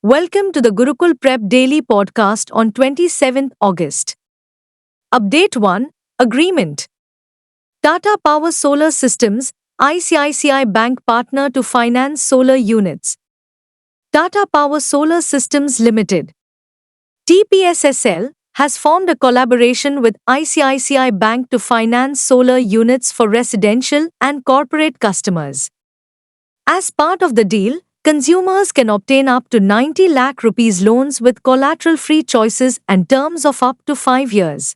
Welcome to the Gurukul Prep Daily Podcast on 27th August. Update 1 Agreement. Tata Power Solar Systems, ICICI Bank partner to finance solar units. Tata Power Solar Systems Limited, TPSSL, has formed a collaboration with ICICI Bank to finance solar units for residential and corporate customers. As part of the deal, consumers can obtain up to 90 lakh rupees loans with collateral-free choices and terms of up to 5 years.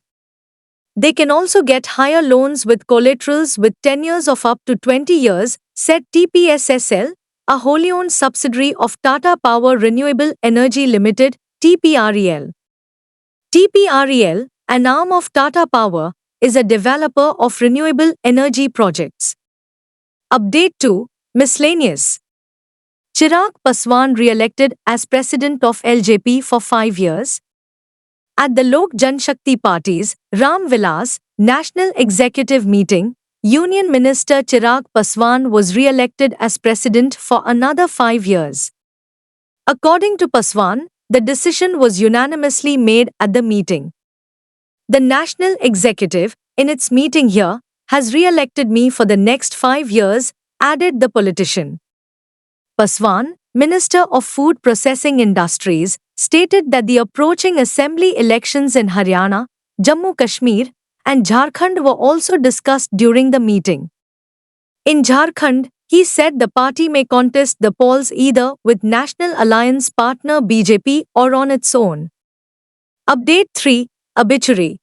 They can also get higher loans with collaterals with tenures of up to 20 years, said TPSSL, a wholly-owned subsidiary of Tata Power Renewable Energy Limited, TPREL. TPREL, an arm of Tata Power, is a developer of renewable energy projects. Update 2 Miscellaneous. Chirag Paswan re-elected as president of LJP for 5 years. At the Lok Janshakti Party's Ram Vilas National Executive Meeting, Union Minister Chirag Paswan was re-elected as president for another 5 years. According to Paswan, the decision was unanimously made at the meeting. The National Executive, in its meeting here, has re-elected me for the next 5 years, added the politician. Paswan, Minister of Food Processing Industries, stated that the approaching assembly elections in Haryana, Jammu Kashmir, and Jharkhand were also discussed during the meeting. In Jharkhand, he said the party may contest the polls either with National Alliance partner BJP or on its own. Update 3 Obituary.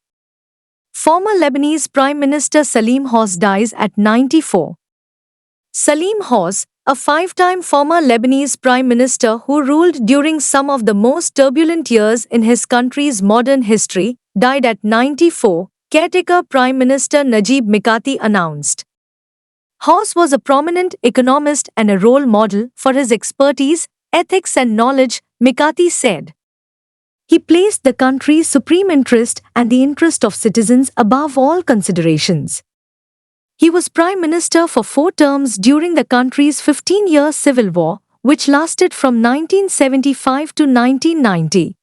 Former Lebanese Prime Minister Salim Hos dies at 94. Salim Hos, a 5-time former Lebanese prime minister who ruled during some of the most turbulent years in his country's modern history, died at 94, caretaker Prime Minister Najib Mikati announced. Hos was a prominent economist and a role model for his expertise, ethics and knowledge, Mikati said. He placed the country's supreme interest and the interest of citizens above all considerations. He was Prime Minister for 4 terms during the country's 15-year civil war, which lasted from 1975 to 1990.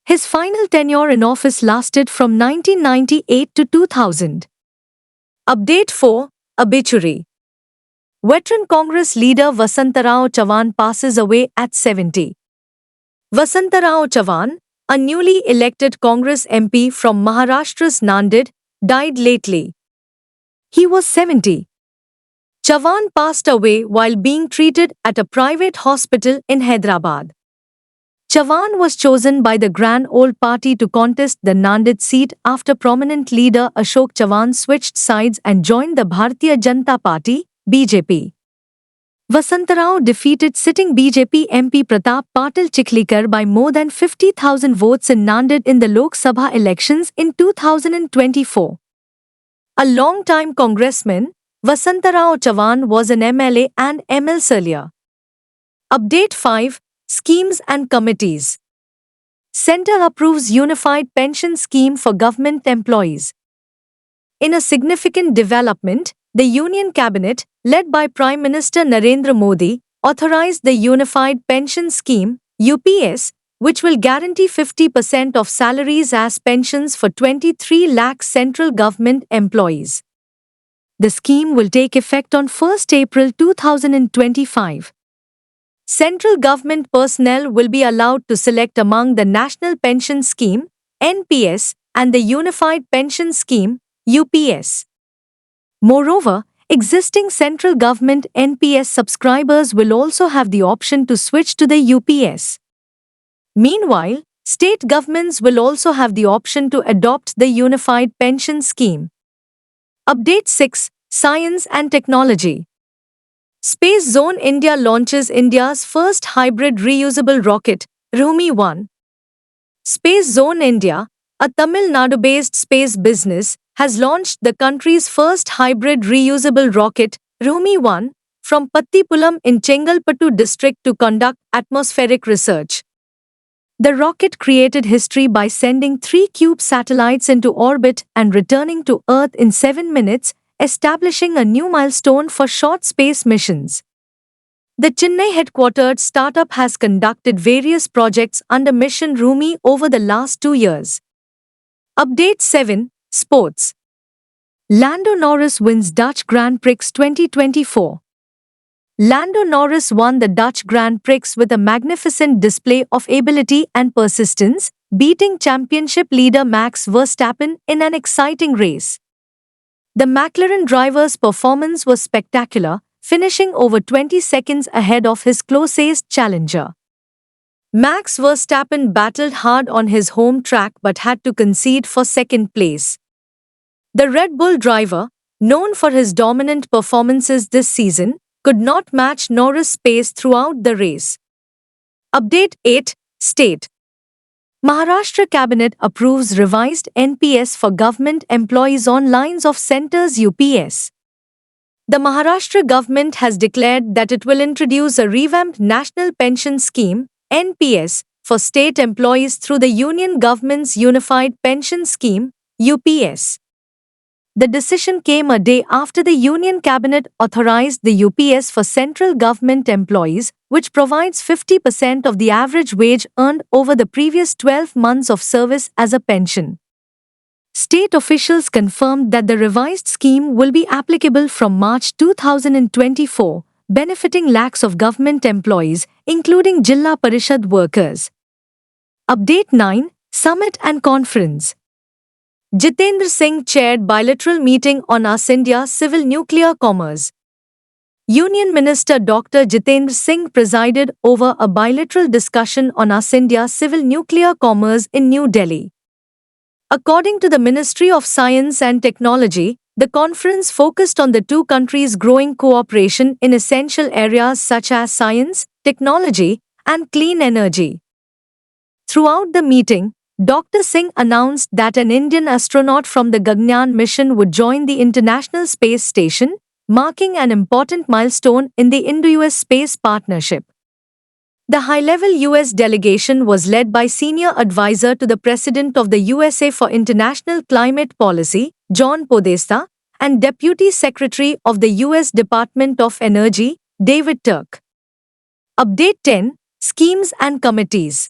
His final tenure in office lasted from 1998 to 2000. Update 4 Obituary. Veteran Congress leader Vasantarao Chavan passes away at 70. Vasantarao Chavan, a newly elected Congress MP from Maharashtra's Nanded, died lately. He was 70. Chavan passed away while being treated at a private hospital in Hyderabad. Chavan was chosen by the Grand Old Party to contest the Nanded seat after prominent leader Ashok Chavan switched sides and joined the Bharatiya Janata Party, BJP. Vasantarao defeated sitting BJP MP Pratap Patil Chikhlikar by more than 50,000 votes in Nanded in the Lok Sabha elections in 2024. A long-time congressman, Vasantarao Chavan was an MLA and MLC earlier. Update 5 Schemes and Committees. Centre approves Unified Pension Scheme for government employees. In a significant development, the Union Cabinet, led by Prime Minister Narendra Modi, authorized the Unified Pension Scheme, UPS, which will guarantee 50% of salaries as pensions for 23 lakh central government employees. The scheme will take effect on 1st April 2025. Central government personnel will be allowed to select among the National Pension Scheme, NPS, and the Unified Pension Scheme, UPS. Moreover, existing central government NPS subscribers will also have the option to switch to the UPS. Meanwhile, state governments will also have the option to adopt the Unified Pension Scheme. Update 6 Science and Technology. Space Zone India launches India's first hybrid reusable rocket, Rohini-1. Space Zone India, a Tamil Nadu-based space business, has launched the country's first hybrid reusable rocket, Rohini-1, from Pattipulam in Chengalpattu district to conduct atmospheric research. The rocket created history by sending 3 CubeSat satellites into orbit and returning to Earth in 7 minutes, establishing a new milestone for short space missions. The Chennai-headquartered startup has conducted various projects under Mission Rumi over the last 2 years. Update 7. Sports. Lando Norris wins Dutch Grand Prix 2024. Lando Norris won the Dutch Grand Prix with a magnificent display of ability and persistence, beating championship leader Max Verstappen in an exciting race. The McLaren driver's performance was spectacular, finishing over 20 seconds ahead of his closest challenger. Max Verstappen battled hard on his home track but had to concede for second place. The Red Bull driver, known for his dominant performances this season, could not match Norris' pace throughout the race. Update 8. State. Maharashtra Cabinet approves revised NPS for government employees on lines of centers UPS. The Maharashtra government has declared that it will introduce a revamped National Pension Scheme, NPS, for state employees through the Union Government's Unified Pension Scheme, UPS. The decision came a day after the Union Cabinet authorized the UPS for central government employees, which provides 50% of the average wage earned over the previous 12 months of service as a pension. State officials confirmed that the revised scheme will be applicable from March 2024, benefiting lakhs of government employees, including Jilla Parishad workers. Update 9. Summit and Conference. Jitendra Singh chaired bilateral meeting on AS India Civil Nuclear Commerce. Union Minister Dr. Jitendra Singh presided over a bilateral discussion on AS India Civil Nuclear Commerce in New Delhi. According to the Ministry of Science and Technology, the conference focused on the two countries' growing cooperation in essential areas such as science, technology, and clean energy. Throughout the meeting, Dr. Singh announced that an Indian astronaut from the Gaganyaan mission would join the International Space Station, marking an important milestone in the Indo-US space partnership. The high-level US delegation was led by Senior Advisor to the President of the USA for International Climate Policy, John Podesta, and Deputy Secretary of the US Department of Energy, David Turk. Update 10. Schemes and Committees.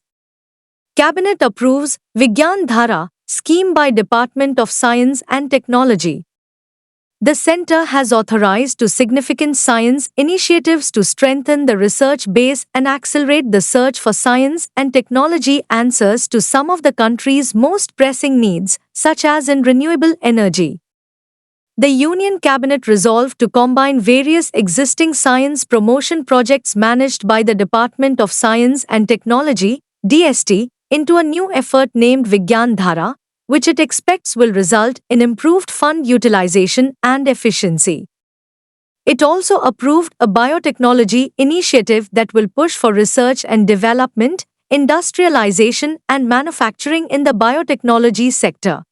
Cabinet approves Vigyan Dhara scheme by Department of Science and Technology. The Centre has authorized two significant science initiatives to strengthen the research base and accelerate the search for science and technology answers to some of the country's most pressing needs, such as in renewable energy. The Union Cabinet resolved to combine various existing science promotion projects managed by the Department of Science and Technology, DST, into a new effort named Vigyan Dhara, which it expects will result in improved fund utilization and efficiency. It also approved a biotechnology initiative that will push for research and development, industrialization and manufacturing in the biotechnology sector.